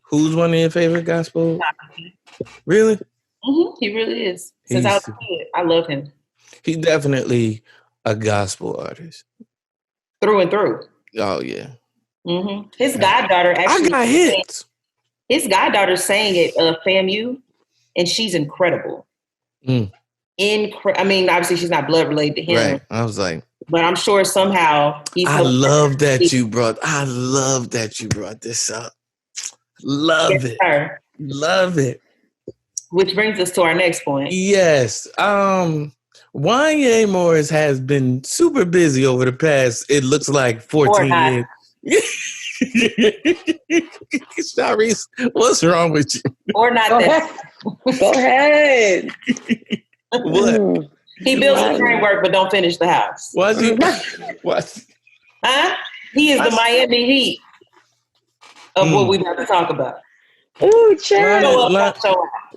Who's one of your favorite gospel? Really? He really is. Since I was a kid, I love him. He's definitely a gospel artist. Through and through. Oh, yeah. His goddaughter actually. I got hits. His goddaughter sang at FAMU, and she's incredible. I mean, obviously, she's not blood related to him. Right. I was like. But I'm sure somehow he's. I love that you brought this up. Love it. Sir. Love it. Which brings us to our next point. Yes. Wanye Morris has been super busy over the past, it looks like 14 years. Sharice, what's wrong with you? Or not that. Go ahead. What? He builds the framework but don't finish the house. What's he? What? Huh? He is the Miami Heat of what we're about to talk about. Ooh, child.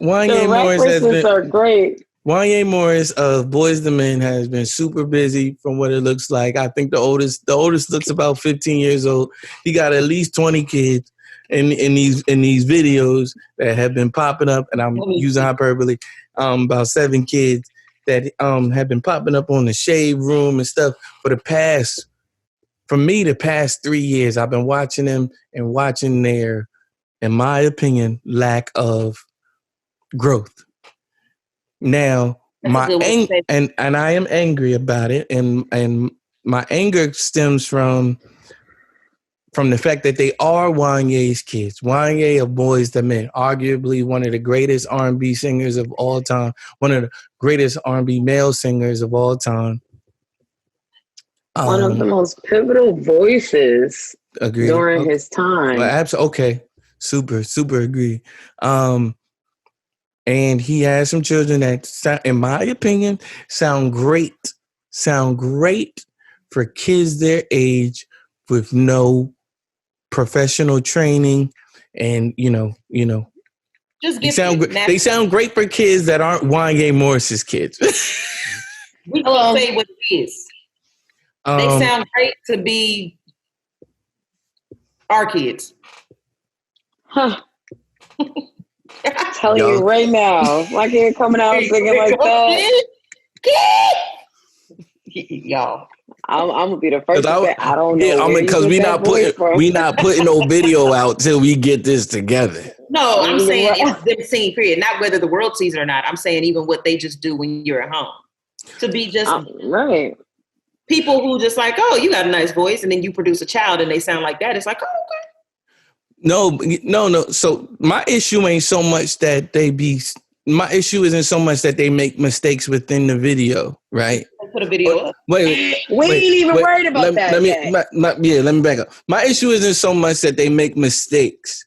Wanye Morris are great. Wanye Morris of Boys II Men has been super busy from what it looks like. I think the oldest looks about 15 years old. He got at least 20 kids in these videos that have been popping up, and I'm using hyperbole, about 7 kids that have been popping up on the Shade Room and stuff for the past 3 years. I've been watching them and watching their, in my opinion, lack of growth. Now, and I am angry about it, and my anger stems from the fact that they are Wanye's kids. Wanye of Boys II Men, arguably one of the greatest R&B singers of all time, one of the greatest R&B male singers of all time. One of the most pivotal voices during his time. Okay, super agree. And he has some children that, in my opinion, sound great for kids their age with no professional training, and just they sound great for kids that aren't Wanye Morris's kids. We can say what it is. They sound great to be our kids. Huh. Telling you right now, my kid coming out singing like that. Y'all, I'm gonna be the first to say I don't know. Yeah, because we not putting no video out till we get this together. No, I'm saying it's them singing, period. Not whether the world sees it or not. I'm saying even what they just do when you're at home. To be just right. People who just like, oh, you got a nice voice, and then you produce a child and they sound like that. It's like, oh, okay. No. So my issue ain't so much that my issue isn't so much that they make mistakes within the video, right? Put a video up. We ain't even worried about that. Let me back up. My issue isn't so much that they make mistakes.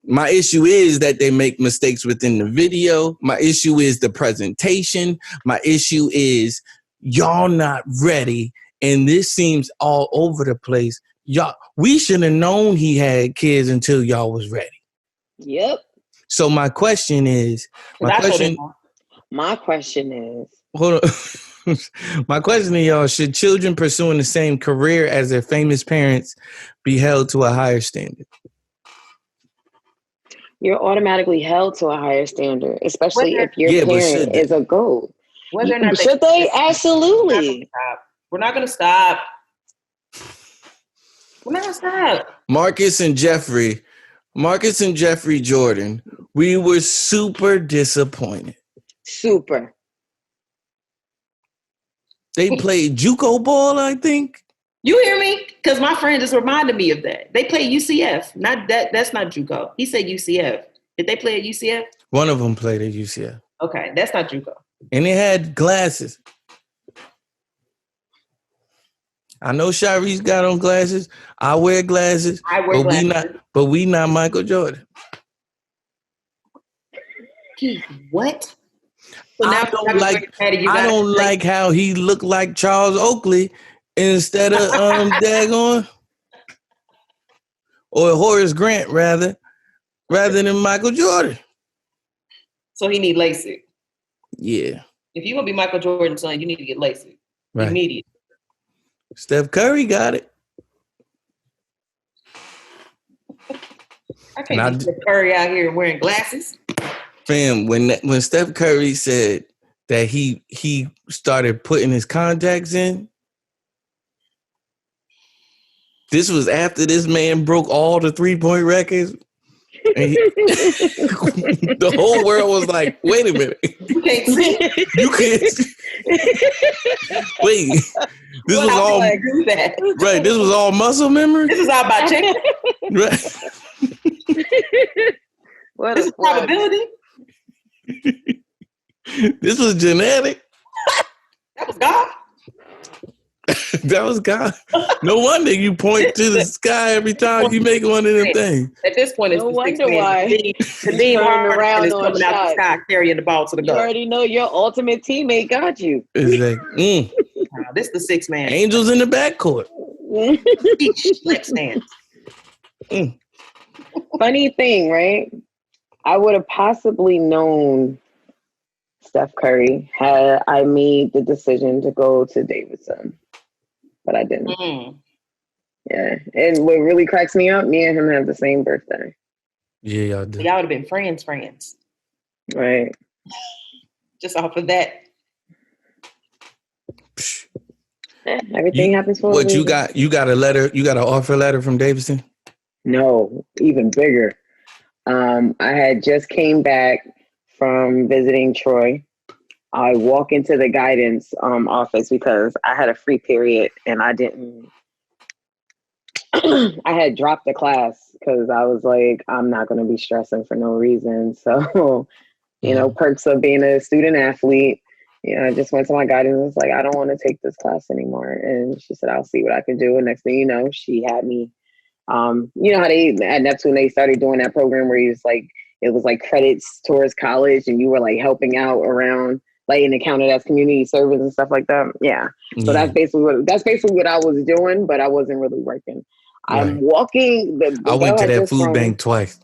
My issue is that they make mistakes within the video. My issue is the presentation. My issue is y'all not ready, and this seems all over the place. Y'all, we should have known he had kids until y'all was ready. Yep. So my question is, hold on. My question to y'all, should children pursuing the same career as their famous parents be held to a higher standard? You're automatically held to a higher standard, especially if your parent is a GOAT. Should they? Absolutely. We're not going to stop. Marcus and Jeffrey Jordan, we were super disappointed. Super. They played JUCO ball, I think. You hear me? Because my friend just reminded me of that. They play UCF. Not that. That's not JUCO. He said UCF. Did they play at UCF? One of them played at UCF. Okay, that's not JUCO. And they had glasses. I know Sharice got on glasses. I wear glasses. But we not Michael Jordan. What? So I don't like how he looked like Charles Oakley instead of daggone, or Horace Grant rather than Michael Jordan. So he need LASIK. Yeah. If you're gonna be Michael Jordan's son, you need to get LASIK immediately. Steph Curry got it. I can't be Steph Curry out here wearing glasses. Fam, when Steph Curry said that he started putting his contacts in, this was after this man broke all the 3-point records. And the whole world was like, wait a minute. You can't see. You can't see. Wait. This was all right. This was all muscle memory. This is all about chicken. Right. What this is probability. This was genetic. That was God. That was God. No wonder you point to the sky every time you make one of them things. At this point, it's no wonder why. Kadeem Harden is coming out the sky carrying the ball to the goal. You already know your ultimate teammate got you. Exactly. This is the 6 man. Angels in the backcourt. Flex hands. Funny thing, right? I would have possibly known Steph Curry had I made the decision to go to Davidson, but I didn't. Yeah, and what really cracks me up, me and him have the same birthday. Yeah, y'all do. Y'all would have been friends. Right. Just off of that. Yeah, everything happens for a reason. You got a letter, you got an offer letter from Davidson? No, even bigger. I had just came back from visiting Troy. I walk into the guidance office because I had a free period and I didn't. I had dropped the class because I was like, I'm not going to be stressing for no reason. So, perks of being a student athlete. I just went to my guidance and was like, I don't want to take this class anymore. And she said, I'll see what I can do. And next thing you know, she had me. You know how they at Neptune they started doing that program where it was like credits towards college and you were like helping out around like and it counted as community service and stuff like that. Yeah. So that's basically what I was doing, but I wasn't really working. Right. I'm walking. I went to that food bank twice.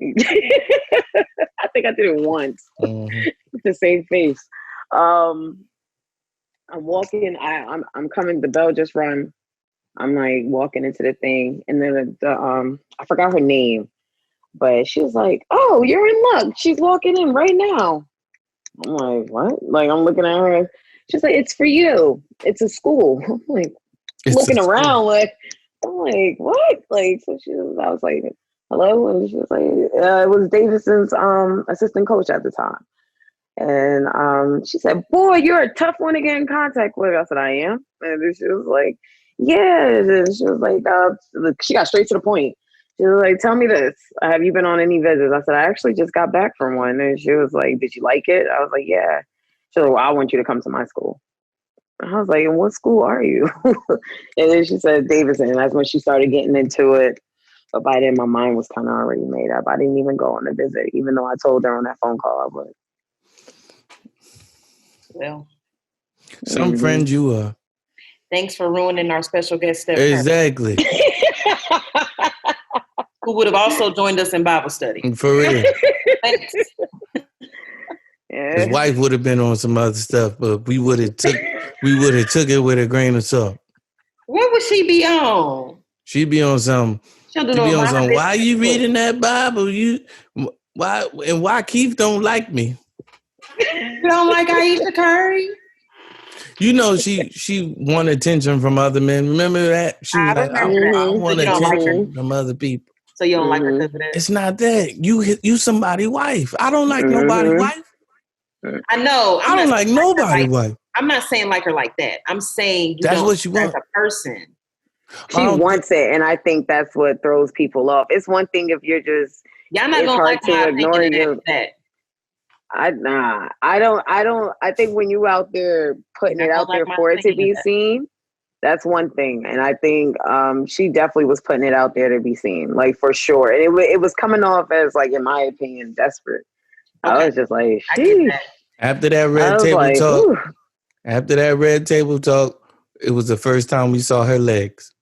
I think I did it once. With the same face. I'm walking. I'm coming. The bell just rung. I'm like walking into the thing, and then I forgot her name, but she was like, "Oh, you're in luck. She's walking in right now." I'm like, "What?" Like I'm looking at her. She's like, "It's for you. It's a school." I'm like looking around, like I'm like, "What?" Like so I was like, "Hello," and she was like, "It was Davidson's assistant coach at the time." And she said, "Boy, you're a tough one to get in contact with." I said, "I am." And then she was like, "Yeah." And she was like, she got straight to the point. She was like, "Tell me this. Have you been on any visits?" I said, "I actually just got back from one." And she was like, "Did you like it?" I was like, "Yeah." She was like, "Well, I want you to come to my school." And I was like, "And what school are you?" And then she said, "Davidson." And that's when she started getting into it. But by then, my mind was kind of already made up. I didn't even go on a visit, even though I told her on that phone call I would. Well, some friends you are. Thanks for ruining our special guest step. Exactly. Who would have also joined us in Bible study. For real. Thanks. His wife would have been on some other stuff, but we would have took it with a grain of salt. What would she be on? She'd be on some. She'd be on some. Why are you reading that Bible? Why Keith don't like me? You don't like Aisha Curry? You know she wanted attention from other men. Remember that? She was like, I want attention from other people. So you don't like her because of that? It's not that. You somebody's wife. I don't like nobody's wife. I know. I don't like nobody's wife. I'm not saying like her like that. I'm saying that's what you want. As a person. She wants it, and I think that's what throws people off. It's one thing if you're just y'all not gonna like to ignore you. I don't. I think when you out there putting it out there for it to be seen, that's one thing. And I think she definitely was putting it out there to be seen, like for sure. And it was coming off as like, in my opinion, desperate. Okay. I was just like, after that red table talk, it was the first time we saw her legs.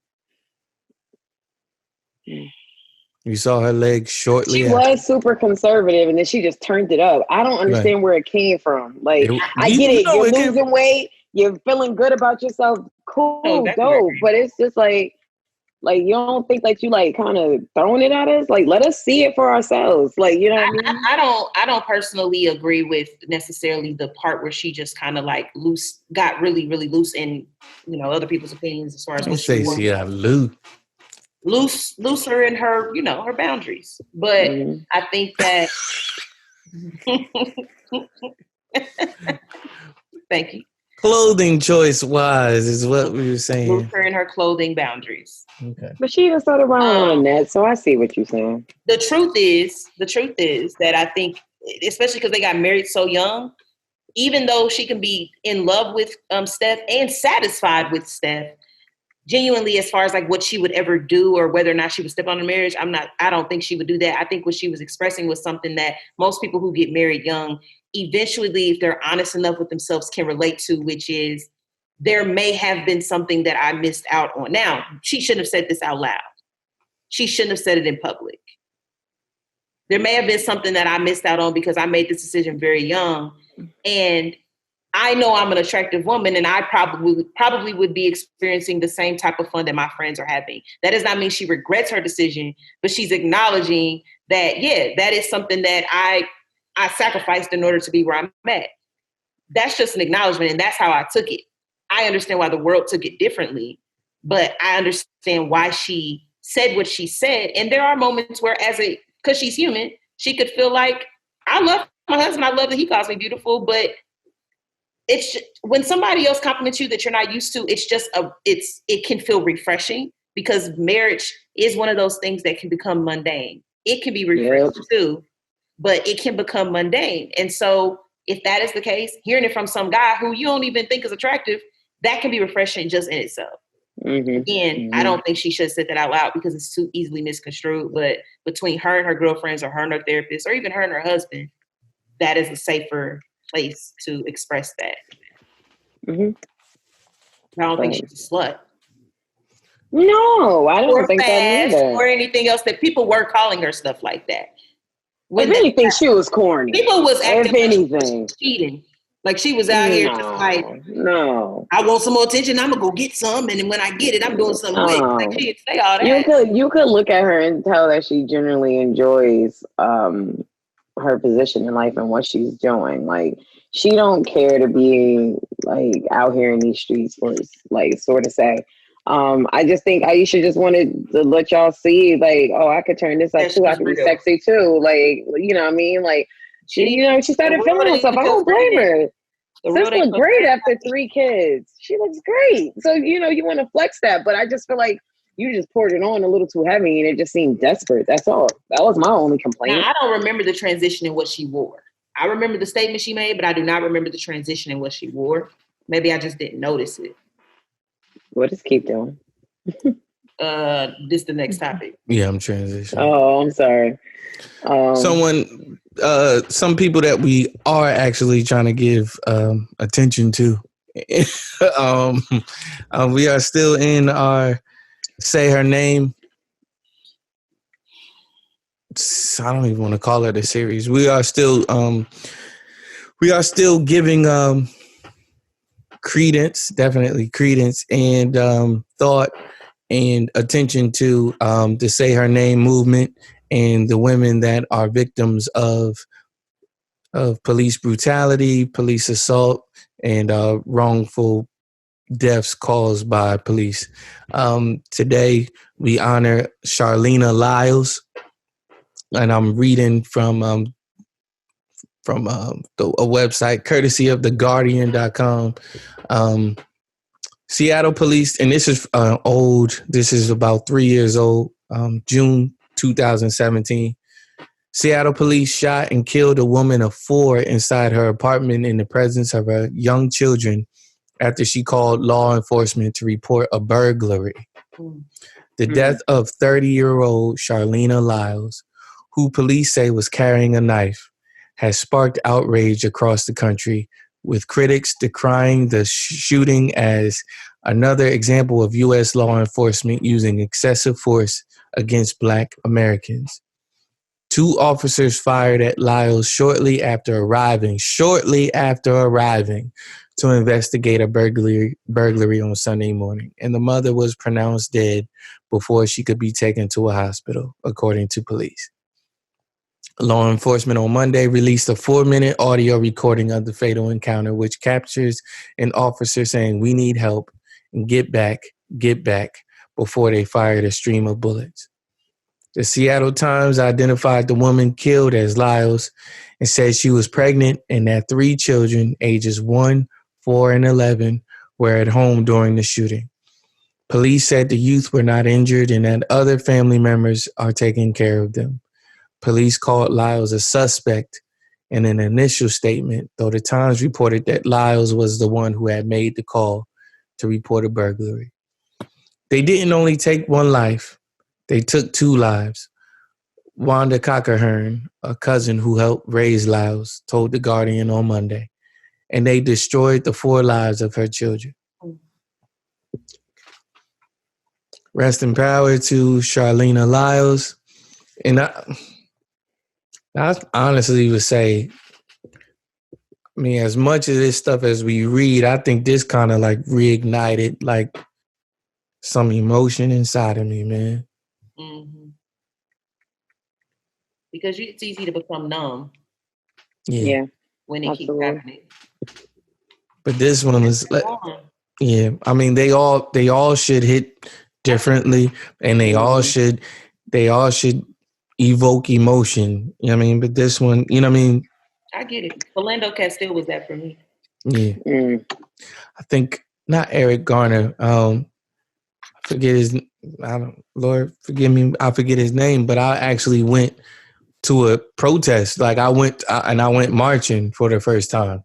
You saw her legs shortly. She was super conservative, and then she just turned it up. I don't understand where it came from. Like, I get it. You're losing weight. You're feeling good about yourself. Cool, dope. But it's just like, Like, you don't think that you like kind of throwing it at us? Like, let us see it for ourselves. Like, you know what I mean? I don't personally agree with necessarily the part where she just kind of like got really, really loose in, other people's opinions as far as what she she got looser in her, her boundaries. But I think that thank you. Clothing choice wise is what we were saying. Looser in her clothing boundaries. Okay. But she even started running on the net, so I see what you're saying. The truth is that I think, especially because they got married so young, even though she can be in love with Steph and satisfied with Steph, genuinely, as far as like what she would ever do or whether or not she would step on a marriage, I don't think she would do that. I think what she was expressing was something that most people who get married young, eventually, if they're honest enough with themselves, can relate to, which is there may have been something that I missed out on. Now, she shouldn't have said this out loud. She shouldn't have said it in public. There may have been something that I missed out on because I made this decision very young. And I know I'm an attractive woman, and I probably would be experiencing the same type of fun that my friends are having. That does not mean she regrets her decision, but she's acknowledging that, yeah, that is something that I sacrificed in order to be where I'm at. That's just an acknowledgement, and that's how I took it. I understand why the world took it differently, but I understand why she said what she said. And there are moments where, because she's human, she could feel like, I love my husband, I love that he calls me beautiful, but it's when somebody else compliments you that you're not used to, it can feel refreshing, because marriage is one of those things that can become mundane. It can be refreshing too, but it can become mundane. And so if that is the case, hearing it from some guy who you don't even think is attractive, that can be refreshing just in itself. Again, I don't think she should have said that out loud because it's too easily misconstrued. But between her and her girlfriends, or her and her therapist, or even her and her husband, that is a safer place to express that. I don't think she's a slut. No, I don't think that either. Or anything else that people were calling her stuff like that. If anything, she was corny. People was acting like she was cheating. Like she was out here just like, I want some more attention, I'm gonna go get some, and then when I get it, I'm doing something with it. Like she didn't say all that. You could look at her and tell that she generally enjoys her position in life and what she's doing. Like, she don't care to be like out here in these streets for, like, sort of say. I just think Aisha just wanted to let y'all see, like, oh, I could turn this up too. I could be sexy too. Like, you know what I mean? Like, she started feeling herself. I don't blame her. Sis looked great after 3 kids. She looks great. So, you want to flex that. But I just feel like you just poured it on a little too heavy and it just seemed desperate. That's all. That was my only complaint. Now, I don't remember the transition in what she wore. I remember the statement she made, but I do not remember the transition in what she wore. Maybe I just didn't notice it. What does keep doing? This the next topic. Yeah, I'm transitioning. Oh, I'm sorry. Some people that we are actually trying to give attention to. We are still in our Say Her Name. I don't even want to call it a series. We are still giving credence, definitely credence, and thought and attention to the Say Her Name movement and the women that are victims of police brutality, police assault, and wrongful deaths caused by police. Today, we honor Charleena Lyles, and I'm reading from a website courtesy of theguardian.com. Seattle police, and this is old. This is about 3 years old. June 2017. Seattle police shot and killed a woman of 4 inside her apartment in the presence of her young children after she called law enforcement to report a burglary. The death of 30-year-old Charleena Lyles, who police say was carrying a knife, has sparked outrage across the country, with critics decrying the shooting as another example of U.S. law enforcement using excessive force against Black Americans. 2 officers fired at Lyles shortly after arriving to investigate a burglary on Sunday morning, and the mother was pronounced dead before she could be taken to a hospital, according to police. Law enforcement on Monday released a 4-minute audio recording of the fatal encounter, which captures an officer saying, "We need help," and get back, before they fired a stream of bullets. The Seattle Times identified the woman killed as Lyles and said she was pregnant and that 3 children, ages 1, 4, and 11, were at home during the shooting. Police said the youth were not injured and that other family members are taking care of them. Police called Lyles a suspect in an initial statement, though the Times reported that Lyles was the one who had made the call to report a burglary. They didn't only take 1 life, they took 2 lives. Wanda Cockerhern, a cousin who helped raise Lyles, told The Guardian on Monday, and they destroyed the 4 lives of her children. Rest in power to Charleena Lyles. And I honestly would say, I mean, as much of this stuff as we read, I think this kind of like reignited like some emotion inside of me, man. Mm-hmm. Because it's easy to become numb. Yeah. When it keeps happening. But this one was like, yeah. I mean, they all should hit differently, and they all should evoke emotion. You know what I mean? But this one, you know what I mean? I get it. Philando Castile was that for me. Yeah. I think not Eric Garner. Lord forgive me, I forget his name, but I actually went to a protest. Like I went marching for the first time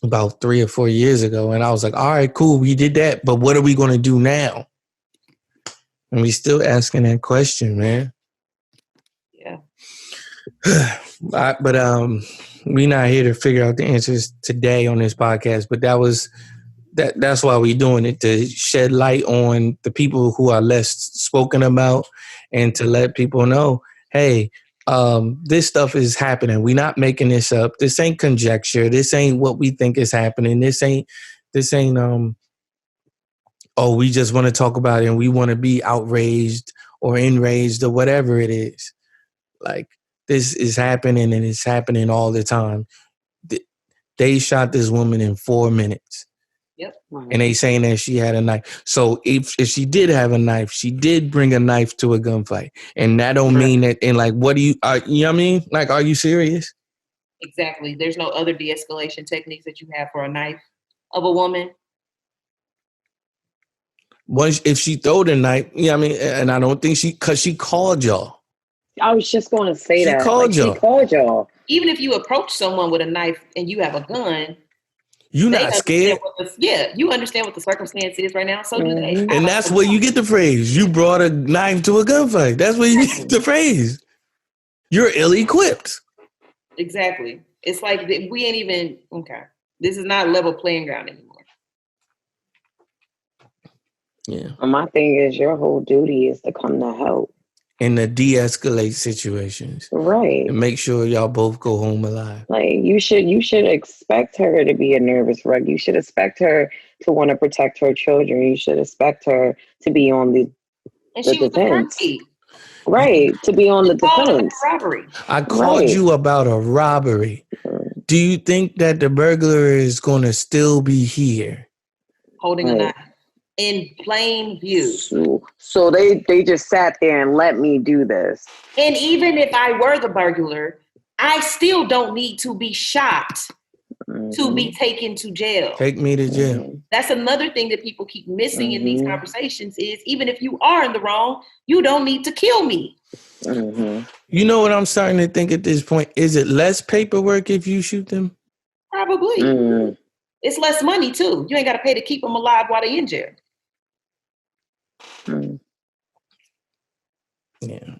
about 3 or 4 years ago. And I was like, all right, cool, we did that. But what are we going to do now? And we still asking that question, man. Yeah. But we're not here to figure out the answers today on this podcast. But that's why we're doing it, to shed light on the people who are less spoken about and to let people know, hey, this stuff is happening. We're not making this up. This ain't conjecture. This ain't what we think is happening. This ain't oh, we just want to talk about it and we want to be outraged or enraged or whatever it is. Like, this is happening and it's happening all the time. They shot this woman in 4 minutes. Yep. And they saying that she had a knife. So if she did have a knife, she did bring a knife to a gunfight. And that don't mean that, and like, what do you know what I mean? Like, are you serious? Exactly. There's no other de-escalation techniques that you have for a knife of a woman. Once, if she throw the knife, you know what I mean? And I don't think because she called y'all. I was just going to say that. She called y'all. Even if you approach someone with a knife and you have a gun, you not scared? You understand what the circumstance is right now. So do they. And that's where you get the phrase, you brought a knife to a gunfight. That's where you get the phrase. You're ill-equipped. Exactly. It's like we ain't even, okay. This is not level playing ground anymore. Yeah. Well, my thing is, your whole duty is to come to help. And to de-escalate situations. Right. And make sure y'all both go home alive. Like, you should expect her to be a nervous wreck. You should expect her to want to protect her children. You should expect her to be on the defense. Right. To be on the defense. Robbery. I called you about a robbery. Do you think that the burglar is going to still be here? Holding a knife. In plain view. So they just sat there and let me do this. And even if I were the burglar, I still don't need to be shot to be taken to jail. Take me to jail. That's another thing that people keep missing in these conversations is even if you are in the wrong, you don't need to kill me. You know what I'm starting to think at this point? Is it less paperwork if you shoot them? Probably. It's less money too. You ain't got to pay to keep them alive while they're in jail. Yeah.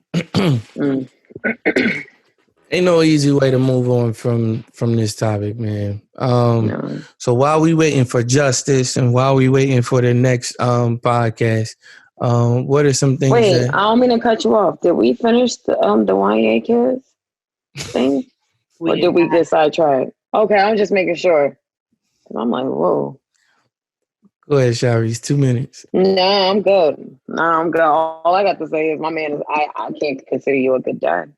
Ain't no easy way to move on from this topic, man. So while we waiting for justice and while we waiting for the next podcast, what are some things? Wait, I don't mean to cut you off. Did we finish the YA kids thing, or did we get sidetracked? Okay, I'm just making sure. I'm like, whoa. Go ahead, Sharice. 2 minutes. No, I'm good. No, I'm good. All I got to say is, my man is. I can't consider you a good dad.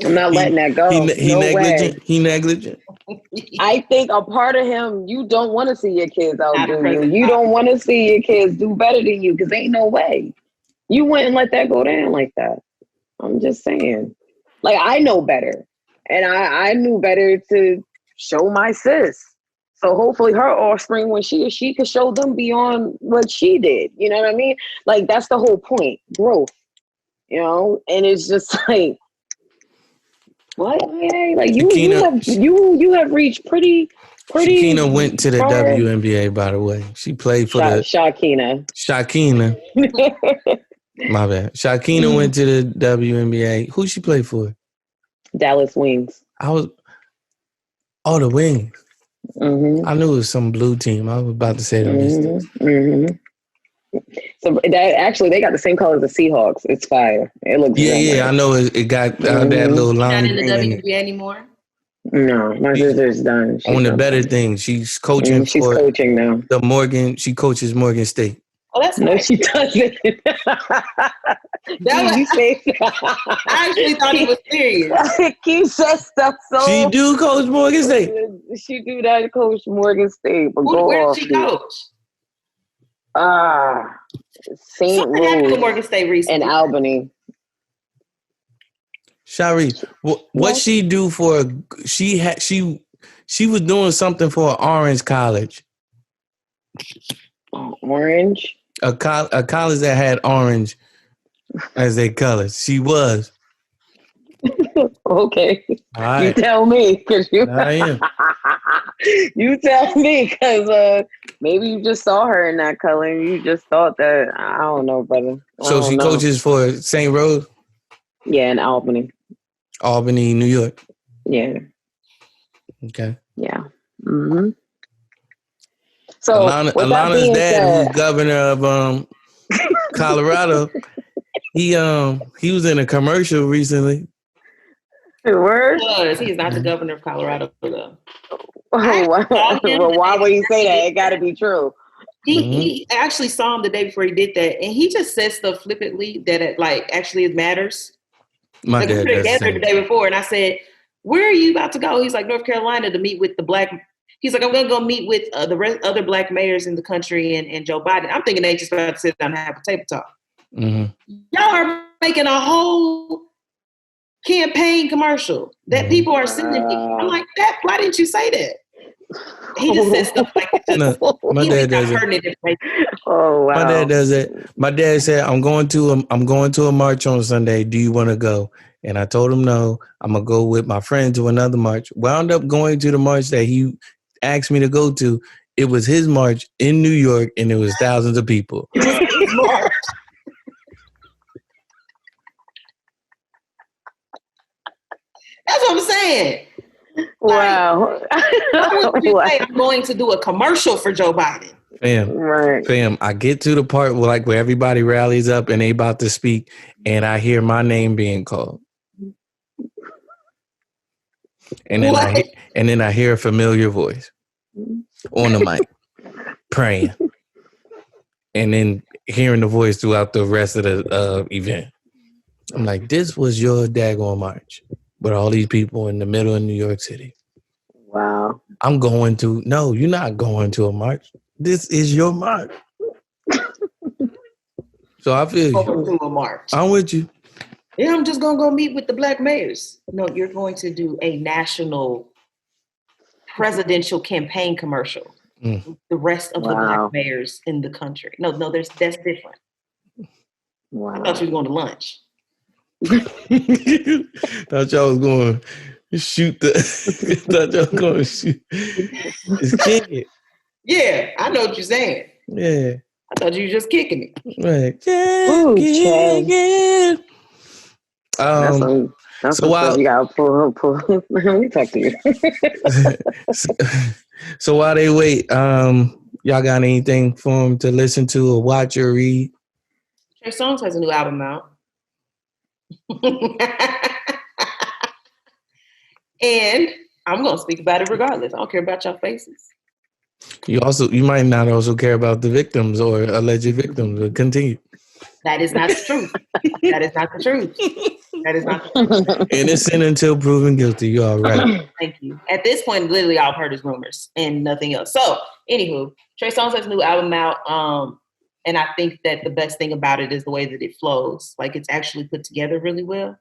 I'm not letting that go. He no negligent. way. He negligent. I think a part of him, you don't want to see your kids outdo you. You time. don't want to see your kids do better than you, because ain't no way. You wouldn't let that go down like that. I'm just saying. Like, I know better. And I knew better to show my sis. So hopefully her offspring, when she could show them beyond what she did. You know what I mean? Like, that's the whole point. Growth. You know? And it's just like, what? Like, you have reached pretty. Shakina went to the far. WNBA, by the way. She played for Shakina. My bad. Shakina went to the WNBA. Who she played for? Dallas Wings. The Wings. Mm-hmm. I knew it was some blue team. I was about to say them. Mm-hmm. So that actually, they got the same color as the Seahawks. It's fire. It looks I know it got that little line. Not in the WNBA anymore. No, my sister's done. On the better thing, she's coaching. She's coaching now. She coaches Morgan State. Oh, that's no, nice. She doesn't. I actually thought he was serious. Keep said stuff so. She do coach Morgan State. She do that, coach Morgan State. But where did she coach? St. Louis, Morgan State recently. and Albany. Shari, what she do for? She was doing something for Orange College. Orange. A college that had orange as their colors. She was. Okay. All right. You tell me, because I am. You tell me, because maybe you just saw her in that color and you just thought that. I don't know, brother. So she coaches for St. Rose? Yeah, in Albany. Albany, New York. Yeah. Okay. Yeah. Mm-hmm. So Alana's dad, who's governor of Colorado, he was in a commercial recently. Word? He is not the governor of Colorado, though. Well, why would he say that? It got to be true. He actually saw him the day before he did that, and he just said stuff flippantly that actually it matters. My dad we were together the day before, and I said, "Where are you about to go?" He's like, "North Carolina to meet with the black." He's like, "I'm going to go meet with the other black mayors in the country and Joe Biden." I'm thinking they just about to sit down and have a table talk. Mm-hmm. Y'all are making a whole campaign commercial that people are sending. I'm like, that. Why didn't you say that? He just said stuff like that. No, my dad does it. Oh wow. My dad does it. My dad said, I'm going to a march on Sunday. Do you want to go? And I told him no. I'm gonna go with my friend to another march. Wound up going to the march that he asked me to go to. It was his march in New York, and it was thousands of people. That's what I'm saying. Wow. I'm going to do a commercial for Joe Biden. Fam, I get to the part where everybody rallies up and they about to speak, and I hear my name being called. And then I hear a familiar voice on the mic praying. And then hearing the voice throughout the rest of the event. I'm like, this was your daggone march with all these people in the middle of New York City. Wow. No, you're not going to a march. This is your march. So I feel you. To a march. I'm with you. Yeah, I'm just going to go meet with the black mayors. No, you're going to do a national presidential campaign commercial. With the rest of the black mayors in the country. No, that's different. Wow. I thought you were going to lunch. Thought y'all was going to shoot thought y'all was going to shoot. It's kicking. Yeah, I know what you're saying. Yeah. I thought you were just kicking me. Right. That's so while you gotta pull. Let me talk to you. So while they wait, y'all got anything for them to listen to or watch or read? Trey Songz has a new album out. And I'm gonna speak about it regardless. I don't care about your faces. You might not also care about the victims or alleged victims. But continue. That is not the truth. That is not the truth. That is not the truth. Innocent until proven guilty. You are right. Thank you. At this point, literally all I've heard is rumors and nothing else. So, anywho, Trey Songz has a new album out. And I think that the best thing about it is the way that it flows. Like it's actually put together really well.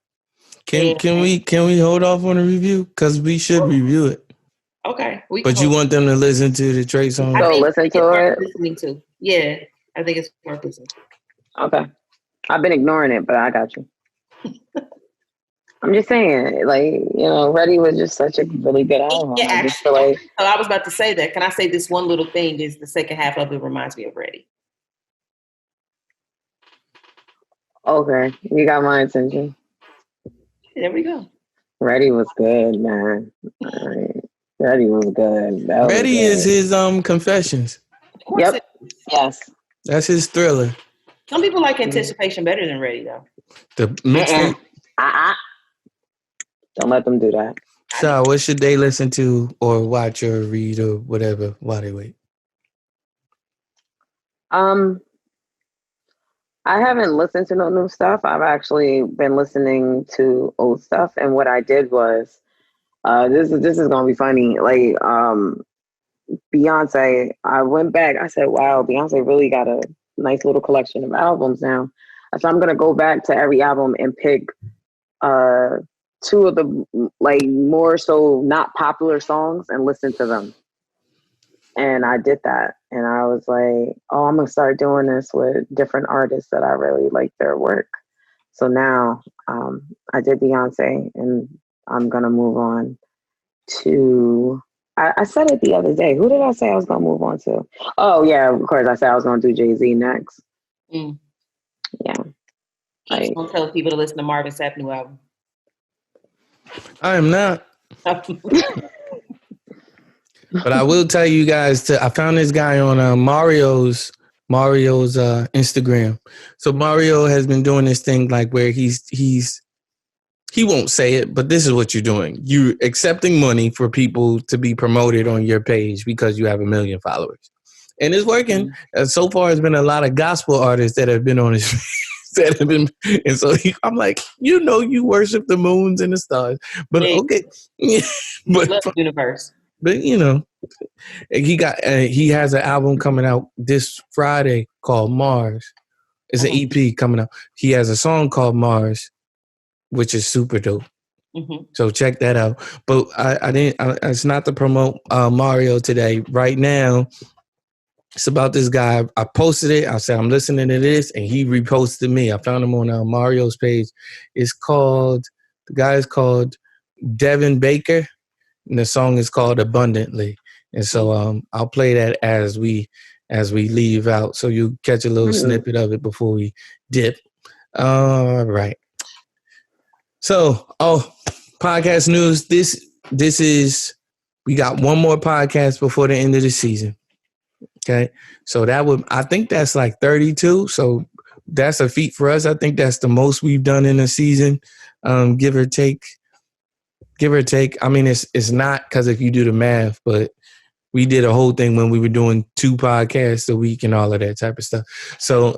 Can we hold off on a review? Because we should review it. Okay. But you want them to listen to the Trey Songz? So listen to it. Listening to. Yeah, I think it's worth listening to. Okay. I've been ignoring it, but I got you. I'm just saying, like, Ready was just such a really good album. Yeah, I just feel like, so I was about to say that. Can I say this one little thing is the second half of it reminds me of Ready. Okay, you got my attention. There we go. Ready was good, man. Ready was good. Ready is his Confessions. Of course. Yep. Yes. That's his thriller. Some people like Anticipation better than Ready, though. The mixtape. Don't let them do that. So, what should they listen to or watch or read or whatever while they wait? I haven't listened to no new stuff. I've actually been listening to old stuff, and what I did was, this is gonna be funny. Like, Beyonce, I went back. I said, "Wow, Beyonce really got a nice little collection of albums now." So I'm gonna go back to every album and pick two of the more so not popular songs and listen to them. And I did that. And I was like, oh, I'm going to start doing this with different artists that I really like their work. So now I did Beyonce, and I'm going to move on to, I said it the other day. Who did I say I was going to move on to? Oh, yeah, of course. I said I was going to do Jay-Z next. Mm. Yeah. I don't tell people to listen to Marvin Sapp's new album. I am not. But I will tell you guys, I found this guy on Mario's Instagram. So Mario has been doing this thing like where he won't say it, but this is what you're doing. You're accepting money for people to be promoted on your page because you have 1 million followers. And it's working. So far, it's been a lot of gospel artists that have been on his that have been, and so I'm like, you worship the moons and the stars, but okay, but love the universe. But he has an album coming out this Friday called Mars. It's an EP coming out. He has a song called Mars, which is super dope. Mm-hmm. So check that out. But I didn't. It's not to promote Mario today. Right now, it's about this guy. I posted it. I said I'm listening to this, and he reposted me. I found him on Mario's page. The guy is called Devin Baker. And the song is called Abundantly. And so I'll play that as we leave out. So you catch a little snippet of it before we dip. All right. So, podcast news. This is, we got one more podcast before the end of the season. Okay. So I think that's like 32. So that's a feat for us. I think that's the most we've done in a season, give or take. I mean, it's not because if you do the math, but we did a whole thing when we were doing 2 podcasts a week and all of that type of stuff. So,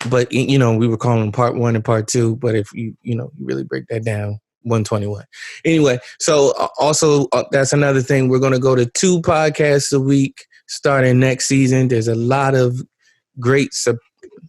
but we were calling them part 1 and part 2. But if you really break that down, 121. Anyway, so also that's another thing. We're going to go to 2 podcasts a week starting next season. There's a lot of great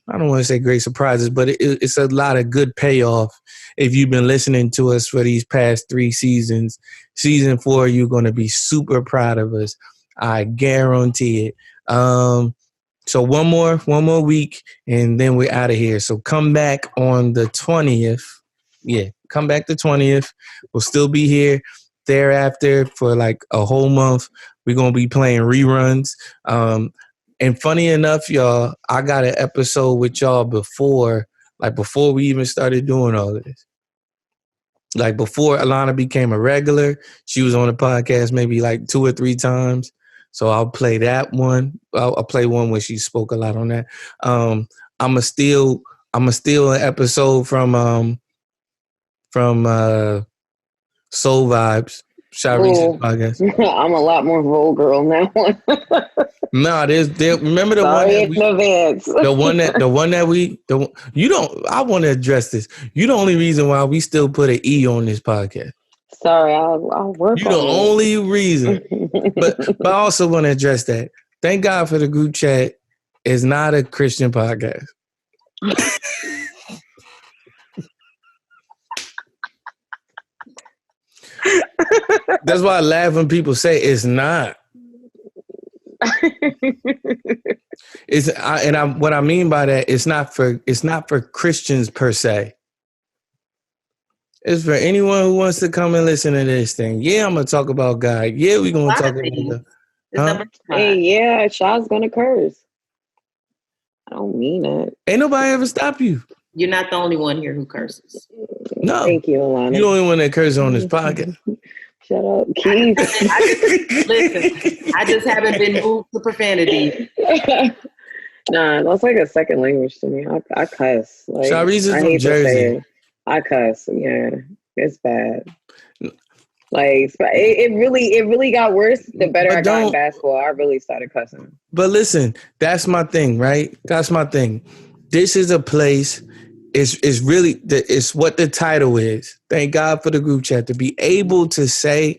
I don't want to say great surprises, but it's a lot of good payoff. If you've been listening to us for these past 3 seasons, season 4, you're going to be super proud of us. I guarantee it. So one more week, and then we're out of here. So come back on the 20th. Yeah, come back the 20th. We'll still be here thereafter for like a whole month. We're going to be playing reruns. And funny enough, y'all, I got an episode with y'all before we even started doing all of this. Like before Alana became a regular, she was on the podcast maybe like 2 or 3 times. So I'll play that one. I'll play one where she spoke a lot on that. I'm a steal an episode from Soul Vibes. Sharice's podcast. I'm a lot more vulgar on that one. No, remember the Sorry one that in advance. you don't. I want to address this. You the only reason why we still put an E on this podcast. Sorry, I'll work You on the it. only reason. But I also want to address that. Thank God for the group chat. It's not a Christian podcast. That's why I laugh when people say it's not. What I mean by that, it's not for Christians per se. It's for anyone who wants to come and listen to this thing. Yeah, I'm gonna talk about God. Yeah, we're gonna talk about God. Hey, yeah, Shaw's gonna curse. I don't mean it. Ain't nobody ever stop you. You're not the only one here who curses. No. Thank you, Alana. You're the only one that curses on this podcast. Shut up, Keith. I just haven't been moved to profanity. Nah, that's like a second language to me. I cuss. Like, Sharice is from Jersey. I cuss. Yeah, it's bad. Like it really got worse the better I got in basketball. I really started cussing. But listen, that's my thing, right? That's my thing. This is a place. It's what the title is. Thank God for the group chat to be able to say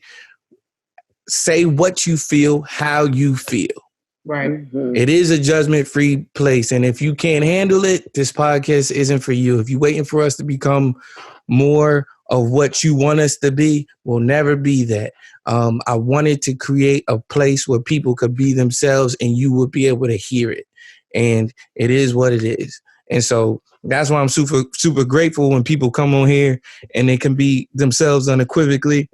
what you feel, how you feel. Right. Mm-hmm. It is a judgment-free place. And if you can't handle it, this podcast isn't for you. If you're waiting for us to become more of what you want us to be, we'll never be that. I wanted to create a place where people could be themselves and you would be able to hear it. And it is what it is. And so that's why I'm super, super grateful when people come on here and they can be themselves unequivocally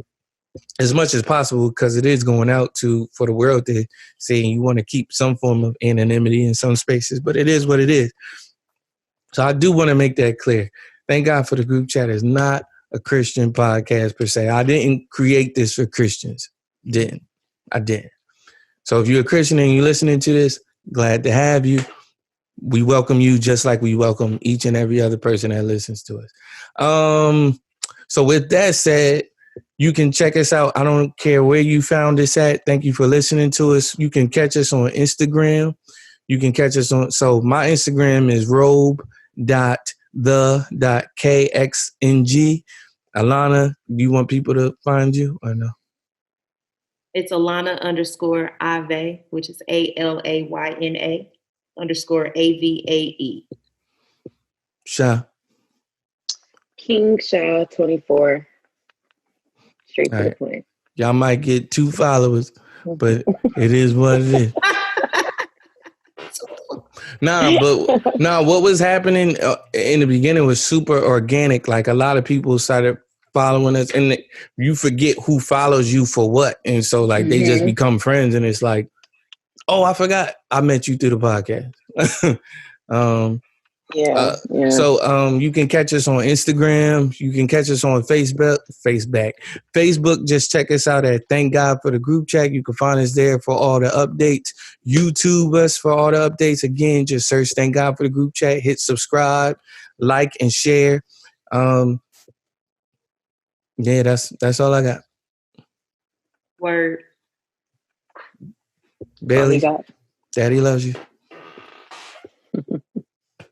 as much as possible, because it is going out for the world to say you want to keep some form of anonymity in some spaces, but it is what it is. So I do want to make that clear. Thank God for the group chat. It's not a Christian podcast per se. I didn't create this for Christians. I didn't. So if you're a Christian and you're listening to this, glad to have you. We welcome you just like we welcome each and every other person that listens to us. So with that said, you can check us out. I don't care where you found this at. Thank you for listening to us. You can catch us on Instagram. You can catch us on, so my Instagram is robe.the.kxng. Alana, do you want people to find you or no? It's Alana_Ave, which is ALAYNA _AVAE. Sha. King Sha 24. Straight to the point. Y'all might get 2 followers, but it is what it is. What was happening in the beginning was super organic. Like a lot of people started following us, and you forget who follows you for what. And so like they just become friends, and it's like, oh, I forgot I met you through the podcast. So you can catch us on Instagram. You can catch us on Facebook. Just check us out at Thank God for the Group Chat. You can find us there for all the updates. YouTube us for all the updates. Again, just search Thank God for the Group Chat. Hit subscribe, like, and share. Yeah, that's all I got. Word. Bailey, Daddy loves you.